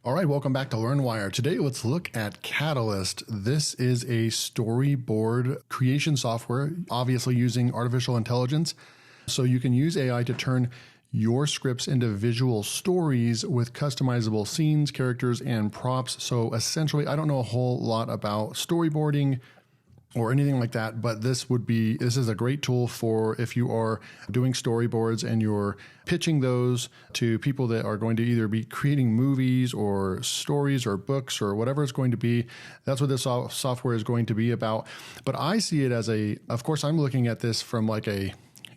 All right, welcome back to LearnWire. Today, let's look at Katalist. This is a storyboard creation software, obviously using artificial intelligence. So you can use AI to turn your scripts into visual stories with customizable scenes, characters, and props. So essentially, I don't know a whole lot about storyboarding or anything like that, but this is a great tool for if you are doing storyboards and you're pitching those to people that are going to either be creating movies or stories or books or whatever it's going to be. That's what this software is going to be about. But I see it as of course, I'm looking at this from like a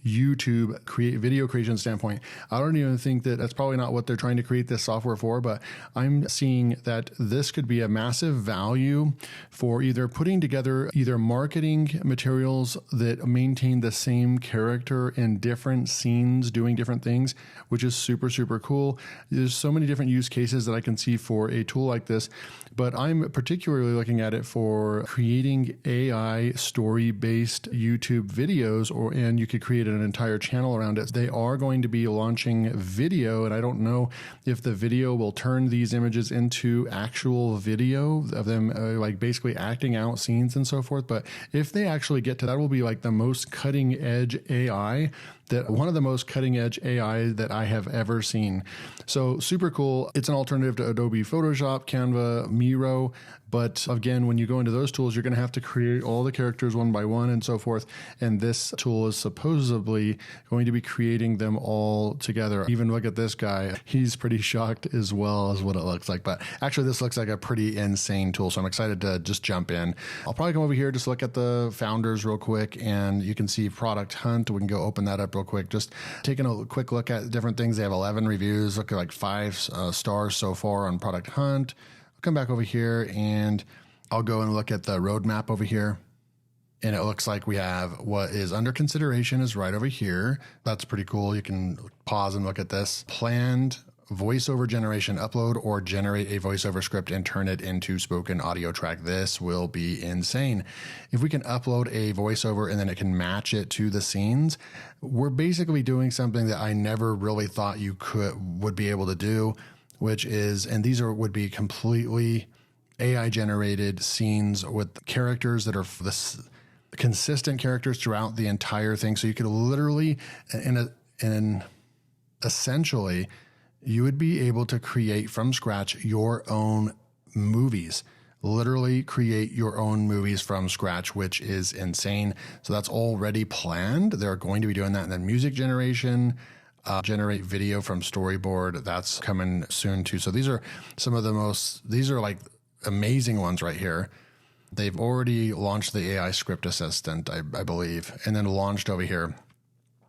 YouTube video creation standpoint. I don't even think that's probably not what they're trying to create this software for, but I'm seeing that this could be a massive value for either putting together either marketing materials that maintain the same character in different scenes, doing different things, which is super, super cool. There's so many different use cases that I can see for a tool like this, but I'm particularly looking at it for creating AI story-based YouTube videos, and you could create an entire channel around it. They are going to be launching video, and I don't know if the video will turn these images into actual video of them like basically acting out scenes and so forth. But if they actually get to that, will be like the most cutting edge AI one of the most cutting edge AI that I have ever seen. So super cool. It's an alternative to Adobe Photoshop, Canva, Miro. But again, when you go into those tools, you're going to have to create all the characters one by one and so forth. And this tool is supposedly going to be creating them all together. Even look at this guy. He's pretty shocked as well as what it looks like. But actually, this looks like a pretty insane tool. So I'm excited to just jump in. I'll probably come over here, just look at the founders real quick. And you can see Product Hunt. We can go open that up real quick. Just taking a quick look at different things. They have 11 reviews. Look at like 5 stars so far on Product Hunt. I'll come back over here and I'll go and look at the roadmap over here. And it looks like we have what is under consideration is right over here. That's pretty cool. You can pause and look at this. Planned voiceover generation, upload or generate a voiceover script and turn it into spoken audio track. This will be insane. If we can upload a voiceover and then it can match it to the scenes, we're basically doing something that I never really thought you would be able to do, which is, and these would be completely AI generated scenes with characters that are consistent characters throughout the entire thing. So you could literally, essentially, you would be able to create from scratch your own movies. Literally create your own movies from scratch, which is insane. So that's already planned. They're going to be doing that. And then music generation, generate video from storyboard. That's coming soon too. So these are these are like amazing ones right here. They've already launched the AI script assistant, I believe, and then launched over here.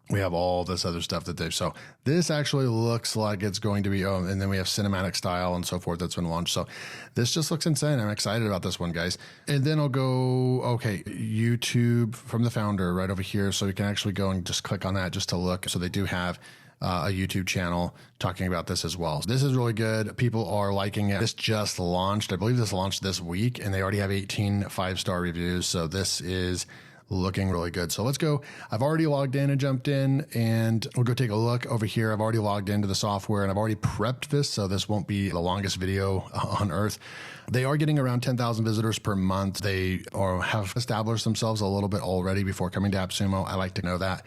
We have all this other stuff so this actually looks like it's going to be, and then we have cinematic style and so forth that's been launched. So this just looks insane. I'm excited about this one, guys. And then I'll go, okay, YouTube from the founder right over here. So you can actually go and just click on that just to look. So they do have a YouTube channel talking about this as well. This is really good. People are liking it. This just launched. I believe this launched this week and they already have 18 5-star reviews. So this is looking really good. So let's go. I've already logged in and jumped in and we'll go take a look over here. I've already logged into the software and I've already prepped this. So this won't be the longest video on earth. They are getting around 10,000 visitors per month. They have established themselves a little bit already before coming to AppSumo. I like to know that.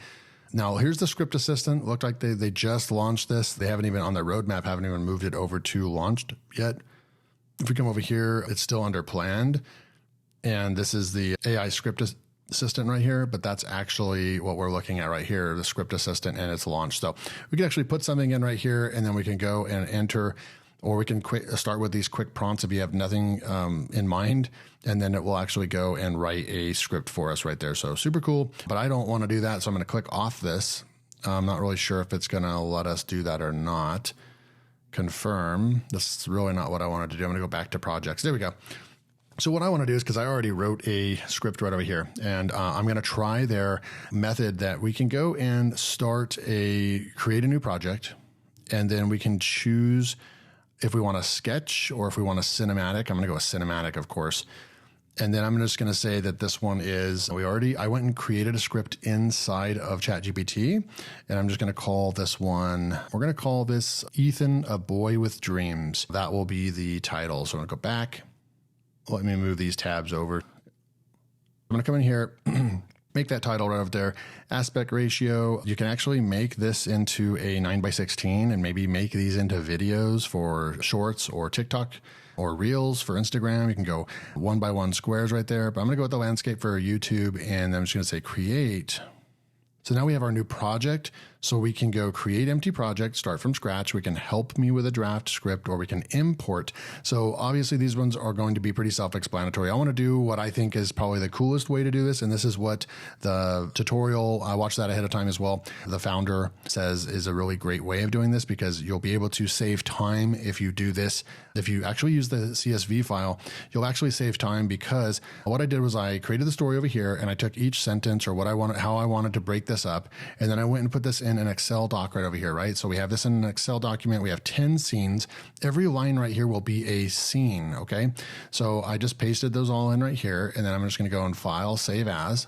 Now, here's the script assistant. Looked like they just launched this. They haven't even on their roadmap, haven't even moved it over to launched yet. If we come over here, it's still under planned. And this is the AI script assistant right here, but that's actually what we're looking at right here, the script assistant, and it's launched. So we can actually put something in right here and then we can go and enter, or we can start with these quick prompts if you have nothing in mind, and then it will actually go and write a script for us right there. So super cool, but I don't want to do that. So I'm going to click off this. I'm not really sure if it's going to let us do that or not. Confirm. This is really not what I wanted to do. I'm going to go back to projects. There we go. So what I want to do is, because I already wrote a script right over here, and I'm going to try their method that we can go and create a new project, and then we can choose if we want a sketch or if we want a cinematic. I'm going to go with cinematic, of course. And then I'm just going to say that this one is, I went and created a script inside of ChatGPT, and I'm just going to call this one, we're going to call this Ethan, a Boy with Dreams. That will be the title. So I'm going to go back. Let me move these tabs over. I'm going to come in here, make that title right over there. Aspect ratio. You can actually make this into a 9:16 and maybe make these into videos for shorts or TikTok or reels for Instagram. You can go 1x1 squares right there, but I'm going to go with the landscape for YouTube, and I'm just going to say create. So now we have our new project. So we can go create empty project, start from scratch. We can help me with a draft script, or we can import. So obviously these ones are going to be pretty self-explanatory. I want to do what I think is probably the coolest way to do this. And this is what the tutorial, I watched that ahead of time as well, the founder says is a really great way of doing this, because you'll be able to save time if you do this. If you actually use the CSV file, you'll actually save time, because what I did was I created the story over here, and I took each sentence or how I wanted to break this up. And then I went and put this in an Excel doc right over here, right? So we have this in an Excel document. We have 10 scenes. Every line right here will be a scene, okay? So I just pasted those all in right here, and then I'm just going to go in File, Save As,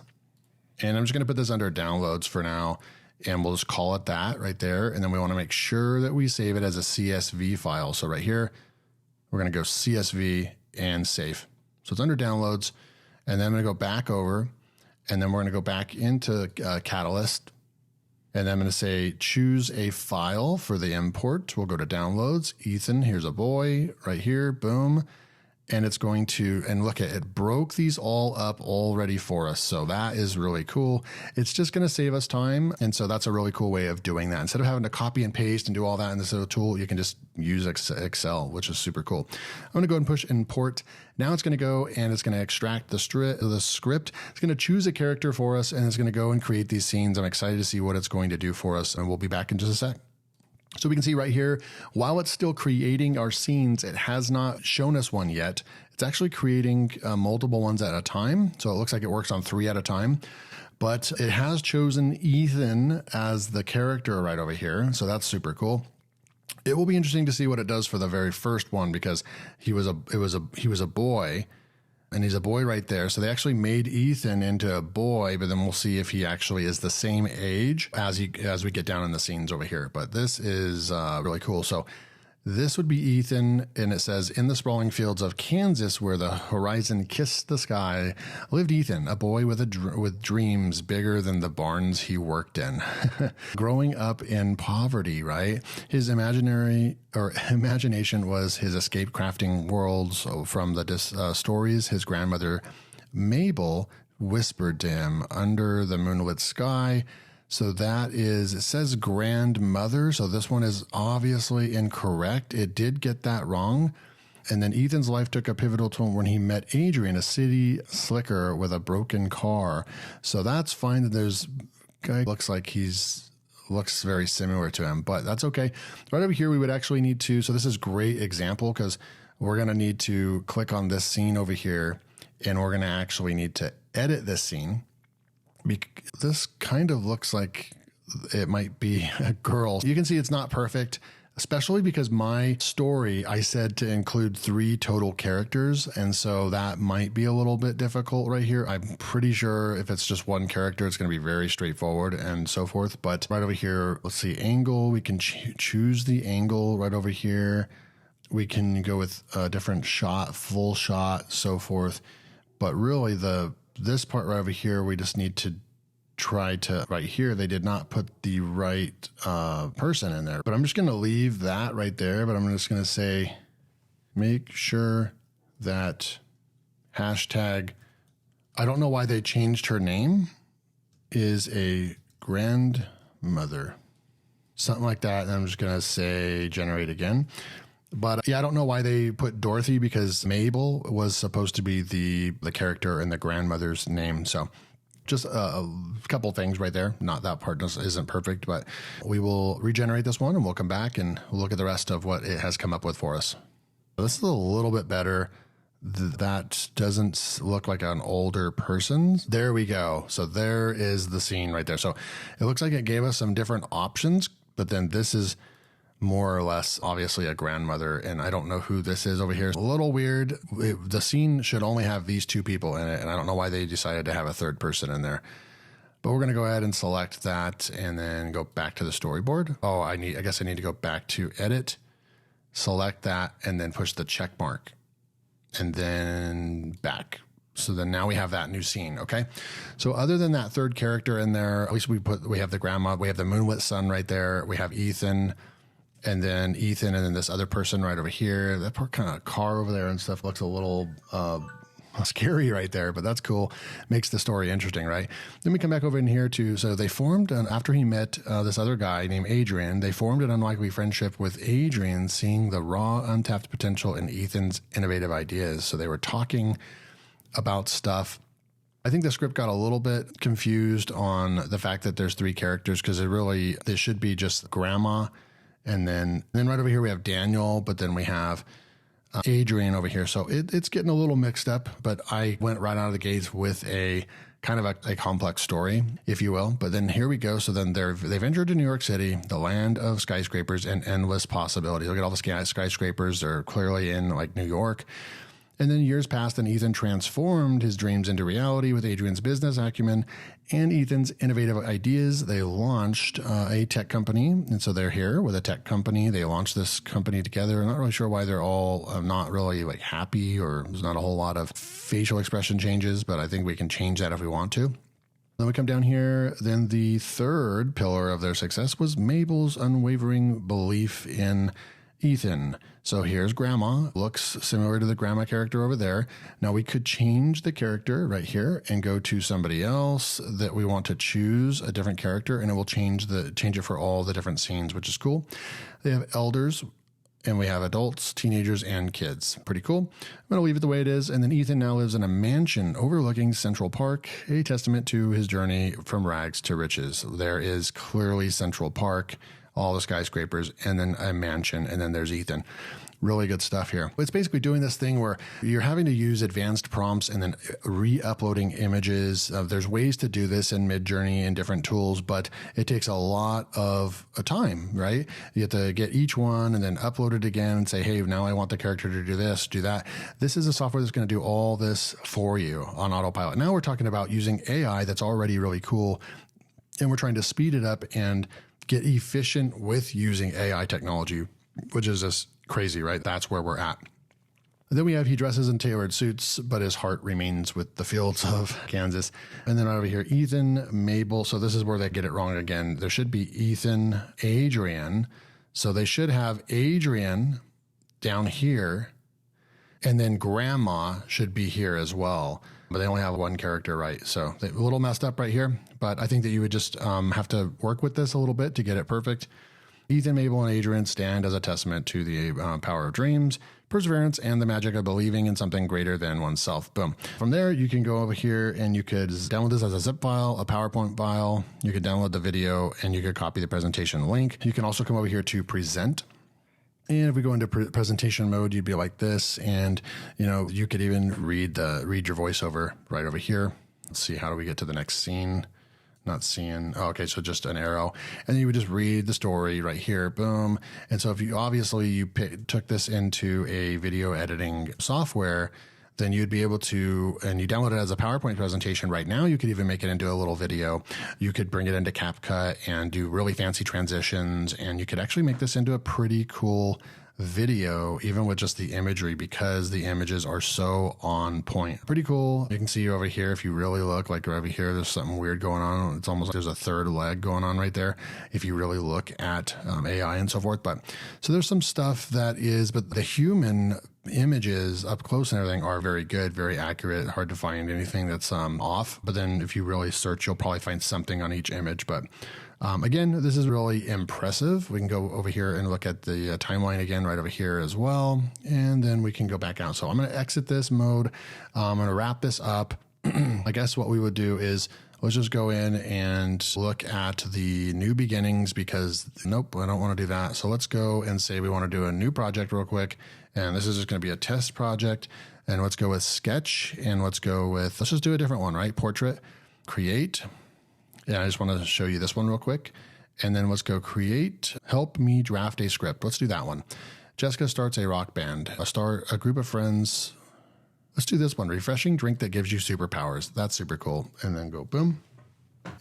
and I'm just going to put this under Downloads for now, and we'll just call it that right there. And then we want to make sure that we save it as a CSV file. So right here, we're going to go CSV and save. So it's under Downloads, and then I'm going to go back over, and then we're going to go back into Katalist. And then I'm going to say, choose a file for the import. We'll go to Downloads. Ethan, here's a boy right here. Boom. And it's going to, and look at it, broke these all up already for us. So that is really cool. It's just going to save us time. And so that's a really cool way of doing that. Instead of having to copy and paste and do all that in this little tool, you can just use Excel, which is super cool. I'm going to go ahead and push import. Now it's going to go and it's going to extract the script. It's going to choose a character for us, and it's going to go and create these scenes. I'm excited to see what it's going to do for us, and we'll be back in just a sec. So we can see right here, while it's still creating our scenes, it has not shown us one yet. It's actually creating multiple ones at a time. So it looks like it works on 3 at a time, but it has chosen Ethan as the character right over here. So that's super cool. It will be interesting to see what it does for the very first one, because he was a boy. And he's a boy right there. So they actually made Ethan into a boy, but then we'll see if he actually is the same age as we get down in the scenes over here. But this is really cool. So this would be Ethan, and it says, in the sprawling fields of Kansas, where the horizon kissed the sky, lived Ethan, a boy with dreams bigger than the barns he worked in. Growing up in poverty, right? His imagination was his escape crafting worlds. So from the stories his grandmother Mabel whispered to him under the moonlit sky. So that is, it says grandmother. So this one is obviously incorrect. It did get that wrong. And then Ethan's life took a pivotal turn when he met Adrian, a city slicker with a broken car. So that's fine. That there's guy looks like looks very similar to him, but that's okay. Right over here, we would actually need to, so this is a great example, because we're going to need to click on this scene over here, and we're going to actually need to edit this scene. This kind of looks like it might be a girl. You can see it's not perfect, especially because my story, I said to include 3 total characters. And so that might be a little bit difficult right here. I'm pretty sure if it's just one character, it's going to be very straightforward and so forth. But right over here, let's see, angle. We can choose the angle right over here. We can go with a different shot, full shot, so forth. But really this part right over here, we just need to try to, right here, they did not put the right person in there. But I'm just going to leave that right there. But I'm just going to say, make sure that hashtag, I don't know why they changed her name, is a grandmother. Something like that. And I'm just going to say generate again. But yeah, I don't know why they put Dorothy, because Mabel was supposed to be the character and the grandmother's name. So just a couple things right there. Not that part isn't perfect, but we will regenerate this one, and we'll come back and we'll look at the rest of what it has come up with for us. This is a little bit better. That doesn't look like an older person. There we go. So there is the scene right there. So it looks like it gave us some different options, but then this is more or less obviously a grandmother. And I don't know who this is over here. It's a little weird. The scene should only have these two people in it. And I don't know why they decided to have a third person in there. But we're going to go ahead and select that and then go back to the storyboard. Oh, I guess I need to go back to edit, select that, and then push the check mark and then back. So then now we have that new scene. Okay. So other than that third character in there, at least we have the grandma, we have the moonlit sun right there. We have Ethan and then this other person right over here. That poor kind of car over there and stuff looks a little, scary right there, but that's cool. Makes the story interesting, right? Then we come back over in here so they formed, after he met this other guy named Adrian, they formed an unlikely friendship with Adrian, seeing the raw, untapped potential in Ethan's innovative ideas. So they were talking about stuff. I think the script got a little bit confused on the fact that there's three characters because this should be just grandma. And then right over here we have Daniel, but then we have Adrian over here. So it's getting a little mixed up, but I went right out of the gates with a kind of a complex story, if you will. But then here we go. So then they've entered to New York City, the land of skyscrapers and endless possibilities. Look at all the skyscrapers. They're clearly in like New York. And then years passed and Ethan transformed his dreams into reality with Adrian's business acumen and Ethan's innovative ideas. They launched a tech company. And so they're here with a tech company. They launched this company together. I'm not really sure why they're all not really like happy, or there's not a whole lot of facial expression changes, but I think we can change that if we want to. Then we come down here. Then the third pillar of their success was Mabel's unwavering belief in Ethan. So here's grandma, looks similar to the grandma character over there. Now we could change the character right here and go to somebody else that we want to choose a different character, and it will change it for all the different scenes, which is cool. They have elders and we have adults, teenagers, and kids. Pretty cool. I'm going to leave it the way it is. And then Ethan now lives in a mansion overlooking Central Park, a testament to his journey from rags to riches. There is clearly Central Park, all the skyscrapers, and then a mansion, and then there's Ethan. Really good stuff here. It's basically doing this thing where you're having to use advanced prompts and then re-uploading images. There's ways to do this in Midjourney and different tools, but it takes a lot of time, right? You have to get each one and then upload it again and say, hey, now I want the character to do this, do that. This is a software that's going to do all this for you on autopilot. Now we're talking about using AI that's already really cool, and we're trying to speed it up and get efficient with using AI technology, which is just crazy, right? That's where we're at. Then we have he dresses in tailored suits, but his heart remains with the fields of Kansas. And then over here, Ethan, Mabel. So this is where they get it wrong again. There should be Ethan, Adrian. So they should have Adrian down here, and then grandma should be here as well. But they only have one character, right? So they're a little messed up right here. But I think that you would just have to work with this a little bit to get it perfect. Ethan, Mabel, and Adrian stand as a testament to the power of dreams, perseverance, and the magic of believing in something greater than oneself. Boom. From there, you can go over here and you could download this as a zip file, a PowerPoint file. You could download the video and you could copy the presentation link. You can also come over here to present. And if we go into presentation mode, you'd be like this. And, you could even read your voiceover right over here. Let's see, how do we get to the next scene? Not seeing. Oh, okay, so just an arrow. And then you would just read the story right here. Boom. And so if you took this into a video editing software, then you'd be able to, and you download it as a PowerPoint presentation right now, you could even make it into a little video. You could bring it into CapCut and do really fancy transitions, and you could actually make this into a pretty cool video, even with just the imagery, because the images are so on point. Pretty cool. You can see over here, if you really look, like over here, there's something weird going on. It's almost like there's a third leg going on right there if you really look at AI and so forth. But so there's some stuff but the human images up close and everything are very good, very accurate, hard to find anything that's off. But then if you really search, you'll probably find something on each image. But again, this is really impressive. We can go over here and look at the timeline again right over here as well. And then we can go back out. So I'm going to exit this mode. I'm going to wrap this up. I guess what we would do is let's just go in and look at the new beginnings, because nope, I don't want to do that. So let's go and say we want to do a new project real quick. And this is just going to be a test project. And let's go with sketch, and let's just do a different one, right? Portrait, create. Yeah, I just want to show you this one real quick. And then let's go create, help me draft a script. Let's do that one. Jessica starts a rock band, a group of friends. Let's do this one, refreshing drink that gives you superpowers. That's super cool. And then go boom.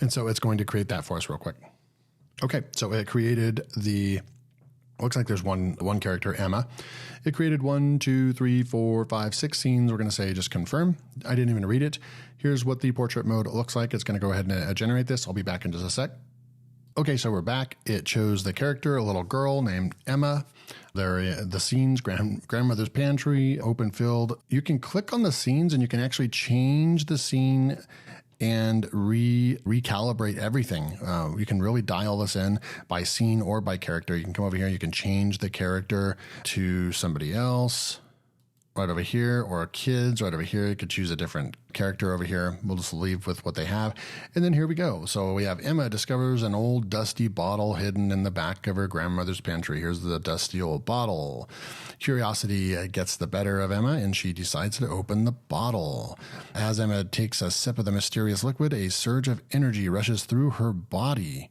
And so it's going to create that for us real quick. Okay, so it created looks like there's one character, Emma. It created 1, 2, 3, 4, 5, 6 scenes. We're going to say just confirm. I didn't even read it. Here's what the portrait mode looks like. It's going to go ahead and generate this. I'll be back in just a sec. Okay, so we're back. It chose the character, a little girl named Emma. The scenes, grandmother's pantry, open field. You can click on the scenes and you can actually change the scene and recalibrate everything. You can really dial this in by scene or by character. You can come over here, you can change the character to somebody else right over here, or kids right over here. You could choose a different character over here. We'll just leave with what they have. And then here we go. So we have Emma discovers an old dusty bottle hidden in the back of her grandmother's pantry. Here's the dusty old bottle. Curiosity gets the better of Emma, and she decides to open the bottle. As Emma takes a sip of the mysterious liquid, a surge of energy rushes through her body.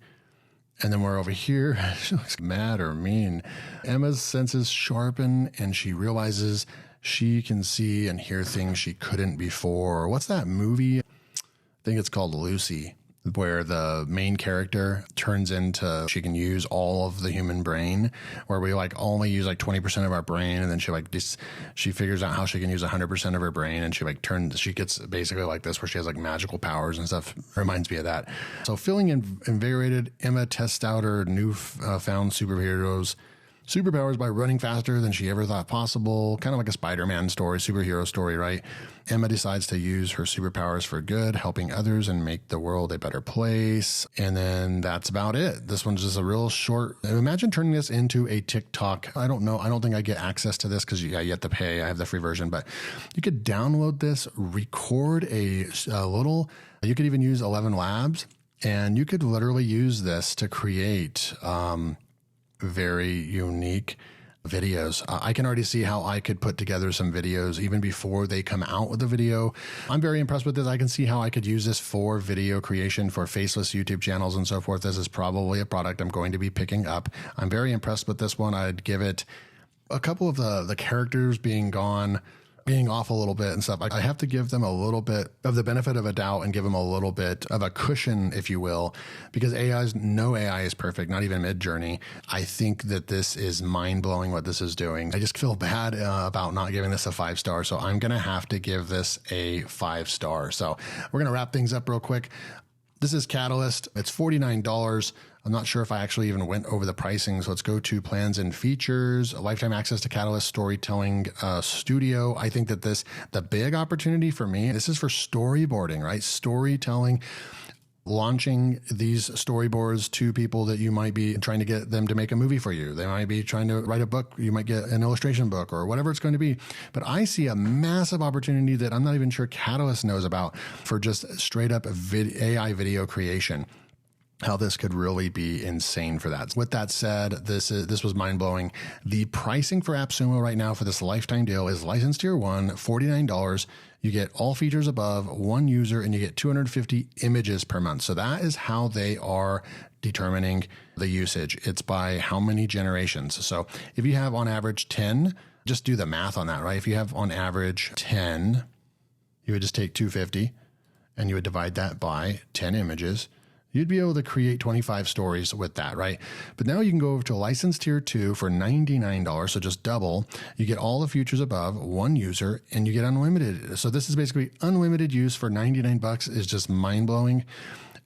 And then we're over here. She looks mad or mean. Emma's senses sharpen, and she realizes she can see and hear things she couldn't before. What's that movie? I think it's called Lucy, where the main character turns into, she can use all of the human brain, where we only use 20% of our brain. And then she figures out how she can use 100% of her brain. And she gets basically like this, where she has magical powers and stuff. Reminds me of that. So feeling invigorated, Emma tests out her found superpowers by running faster than she ever thought possible. Kind of like a Spider-Man story, superhero story, right? Emma decides to use her superpowers for good, helping others and make the world a better place. And then that's about it. This one's just a real short. Imagine turning this into a TikTok. I don't know. I don't think I get access to this because you have to pay. I have the free version, but you could download this, record a little. You could even use 11 Labs, and you could literally use this to create very unique videos. I can already see how I could put together some videos even before they come out with the video. I'm very impressed with this. I can see how I could use this for video creation for faceless YouTube channels and so forth. This is probably a product I'm going to be picking up. I'm very impressed with this one. I'd give it a couple of the characters being off a little bit and stuff. I have to give them a little bit of the benefit of a doubt and give them a little bit of a cushion, if you will, because no AI is perfect, not even Midjourney. I think that this is mind-blowing what this is doing. I just feel bad about not giving this a 5-star, so I'm going to have to give this a 5-star. So we're going to wrap things up real quick. This is Katalist. It's $49. I'm not sure if I actually even went over the pricing. So let's go to plans and features, lifetime access to Katalist Storytelling Studio. I think that the big opportunity for me, this is for storyboarding, right? Storytelling, launching these storyboards to people that you might be trying to get them to make a movie for you. They might be trying to write a book. You might get an illustration book or whatever it's going to be. But I see a massive opportunity that I'm not even sure Katalist knows about for just straight up AI video creation. How this could really be insane for that. With that said, this was mind-blowing. The pricing for AppSumo right now for this lifetime deal is license tier 1, $49. You get all features above, 1 user, and you get 250 images per month. So that is how they are determining the usage. It's by how many generations. So if you have on average 10, just do the math on that, right? If you have on average 10, you would just take 250 and you would divide that by 10 images. You'd be able to create 25 stories with that, right? But now you can go over to license tier 2 for $99, so just double. You get all the features above, 1 user, and you get unlimited. So this is basically unlimited use for $99 is just mind-blowing.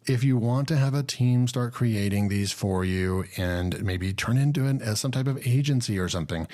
If you want to have a team start creating these for you and maybe turn into some type of agency or something,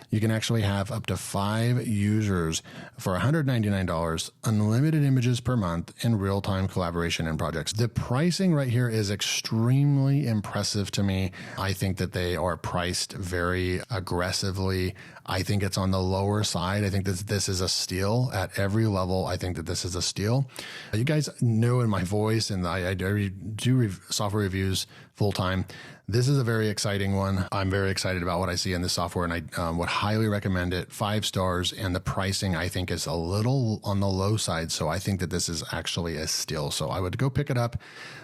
you can actually have up to 5 users for $199, unlimited images per month, and real-time collaboration in projects. The pricing right here is extremely impressive to me. I think that they are priced very aggressively. I think it's on the lower side. I think that this is a steal at every level. I think that this is a steal. You guys know in my voice, and I do software reviews full-time, This is a very exciting one. I'm very excited about what I see in this software, and I would highly recommend it. 5 stars, and the pricing I think is a little on the low side. So I think that this is actually a steal. So I would go pick it up.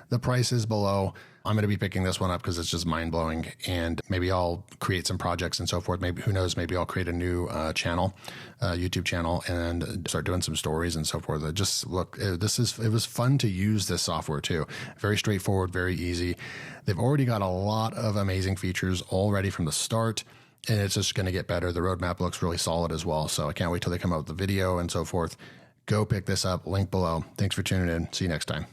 The price is below. I'm going to be picking this one up because it's just mind blowing, and maybe I'll create some projects and so forth. Maybe, who knows, maybe I'll create a new channel, YouTube channel, and start doing some stories and so forth. Just look, it was fun to use this software too. Very straightforward, very easy. They've already got a lot of amazing features already from the start, and it's just going to get better. The roadmap looks really solid as well. So I can't wait till they come out with the video and so forth. Go pick this up, link below. Thanks for tuning in. See you next time.